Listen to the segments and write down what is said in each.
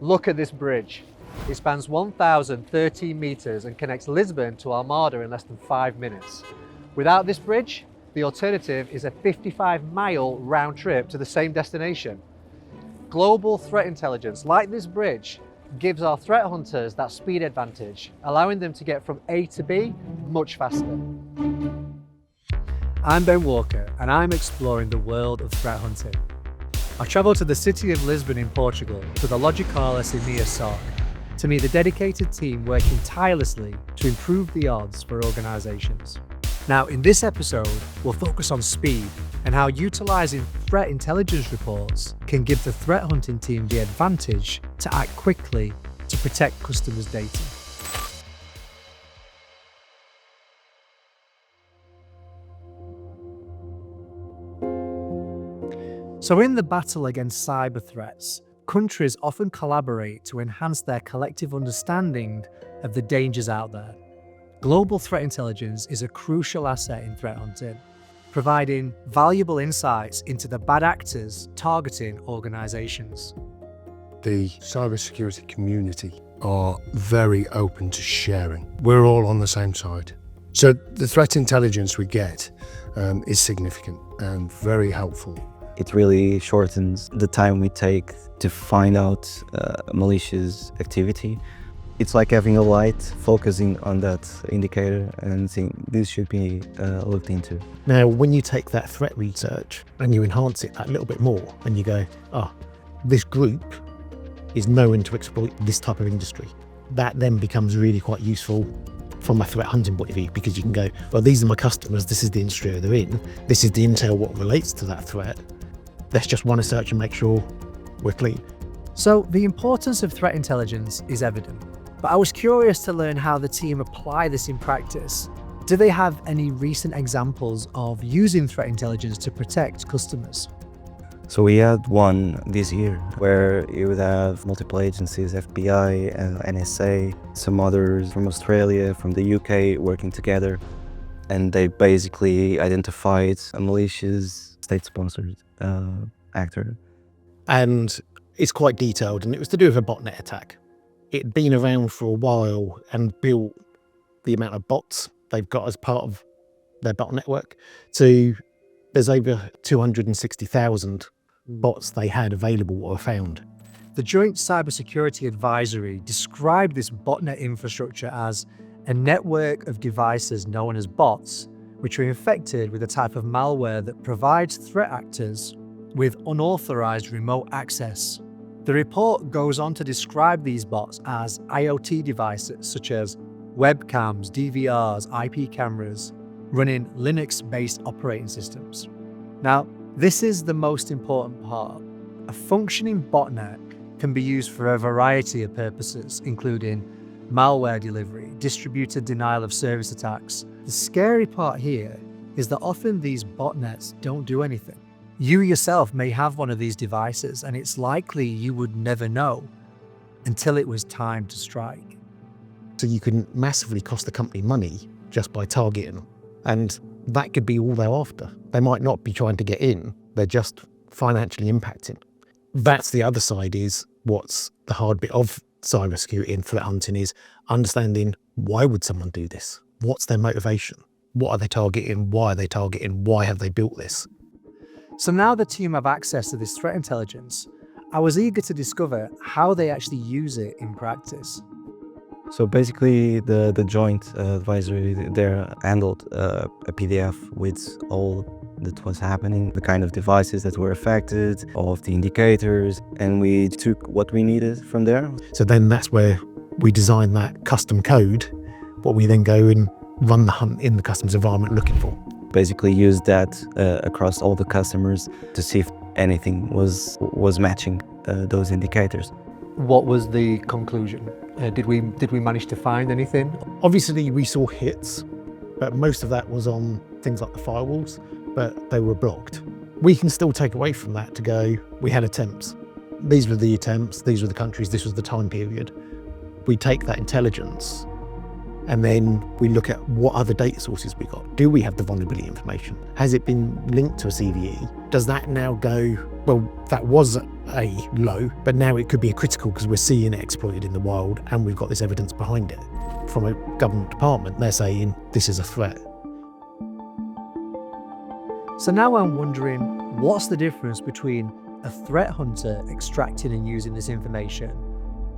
Look at this bridge. It spans 1,013 meters and connects Lisbon to Almada in less than 5 minutes. Without this bridge, the alternative is a 55-mile round trip to the same destination. Global threat intelligence, like this bridge, gives our threat hunters that speed advantage, allowing them to get from A to B much faster. I'm Ben Walker, and I'm exploring the world of threat hunting. I travelled to the city of Lisbon in Portugal to the Logicalis EMEA SOC to meet the dedicated team working tirelessly to improve the odds for organisations. Now, in this episode, we'll focus on speed and how utilising threat intelligence reports can give the threat hunting team the advantage to act quickly to protect customers' data. So in the battle against cyber threats, countries often collaborate to enhance their collective understanding of the dangers out there. Global threat intelligence is a crucial asset in threat hunting, providing valuable insights into the bad actors targeting organisations. The cybersecurity community are very open to sharing. We're all on the same side. So the threat intelligence we get is significant and very helpful. It really shortens the time we take to find out malicious activity. It's like having a light focusing on that indicator and saying this should be looked into. Now, when you take that threat research and you enhance it that little bit more and you go, this group is known to exploit this type of industry, that then becomes really quite useful from a threat hunting point of view, because you can go, well, these are my customers, this is the industry they're in, this is the intel what relates to that threat. Let's just run a search and make sure we're clean. So the importance of threat intelligence is evident, but I was curious to learn how the team apply this in practice. Do they have any recent examples of using threat intelligence to protect customers? So we had one this year where you would have multiple agencies, FBI and NSA, some others from Australia, from the UK working together, and they basically identified a malicious state-sponsored actor. And it's quite detailed, and it was to do with a botnet attack. It'd been around for a while and built the amount of bots they've got as part of their bot network. So there's over 260,000 bots they had available or found. The Joint Cybersecurity Advisory described this botnet infrastructure as a network of devices known as bots, which are infected with a type of malware that provides threat actors with unauthorized remote access. The report goes on to describe these bots as IoT devices such as webcams, DVRs, IP cameras, running Linux-based operating systems. Now, this is the most important part. A functioning botnet can be used for a variety of purposes, including malware delivery, distributed denial of service attacks. The scary part here is that often these botnets don't do anything. You yourself may have one of these devices, and it's likely you would never know until it was time to strike. So you can massively cost the company money just by targeting, and that could be all they're after. They might not be trying to get in, they're just financially impacting. That's the other side, is what's the hard bit of cybersecurity and threat hunting, is understanding why would someone do this? What's their motivation? What are they targeting? Why are they targeting? Why have they built this? So now the team have access to this threat intelligence. I was eager to discover how they actually use it in practice. So basically the joint advisory there handled a PDF with all that was happening, the kind of devices that were affected, all of the indicators, and we took what we needed from there. So then that's where we design that custom code, what we then go and run the hunt in the customer's environment looking for. Basically used that across all the customers to see if anything was matching those indicators. What was the conclusion? Did we manage to find anything? Obviously we saw hits, but most of that was on things like the firewalls, but they were blocked. We can still take away from that to go, we had attempts. These were the attempts, these were the countries, this was the time period. We take that intelligence And then we look at what other data sources we got. Do we have the vulnerability information? Has it been linked to a CVE? Does that now go, well, that was a low, but now it could be a critical because we're seeing it exploited in the wild and we've got this evidence behind it. From a government department, they're saying this is a threat. So now I'm wondering, what's the difference between a threat hunter extracting and using this information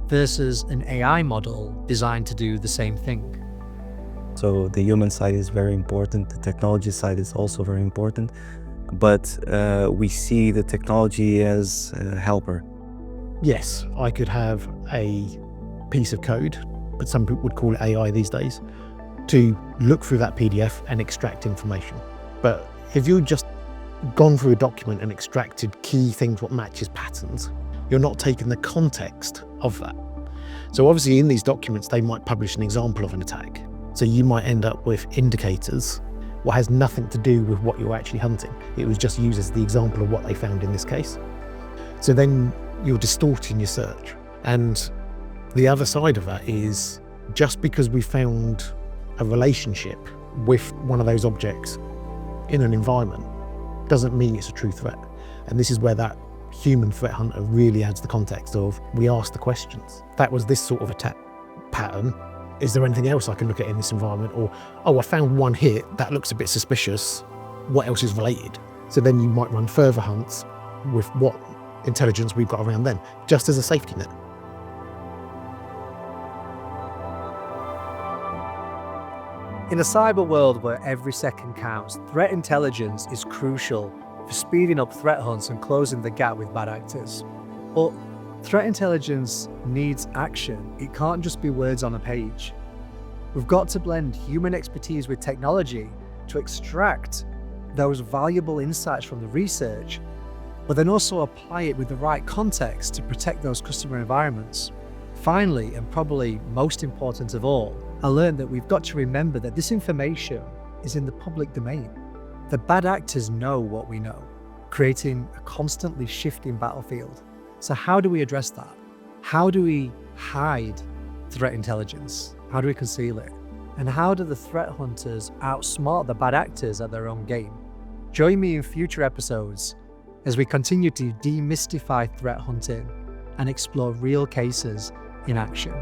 versus an AI model designed to do the same thing? So the human side is very important. The technology side is also very important. But we see the technology as a helper. Yes, I could have a piece of code, but some people would call it AI these days, to look through that PDF and extract information. But if you've just gone through a document and extracted key things, what matches patterns, you're not taking the context of that. So obviously in these documents, they might publish an example of an attack. So you might end up with indicators, what has nothing to do with what you're actually hunting. It was just used as the example of what they found in this case. So then you're distorting your search. And the other side of that is, just because we found a relationship with one of those objects in an environment doesn't mean it's a true threat. And this is where that human threat hunter really adds the context of, we ask the questions. That was this sort of attack pattern. Is there anything else I can look at in this environment? Or, oh, I found one hit, that looks a bit suspicious. What else is related? So then you might run further hunts with what intelligence we've got around them, just as a safety net. In a cyber world where every second counts, threat intelligence is crucial for speeding up threat hunts and closing the gap with bad actors. But threat intelligence needs action. It can't just be words on a page. We've got to blend human expertise with technology to extract those valuable insights from the research, but then also apply it with the right context to protect those customer environments. Finally, and probably most important of all, I learned that we've got to remember that this information is in the public domain. The bad actors know what we know, creating a constantly shifting battlefield. So how do we address that? How do we hide threat intelligence? How do we conceal it? And how do the threat hunters outsmart the bad actors at their own game? Join me in future episodes as we continue to demystify threat hunting and explore real cases in action.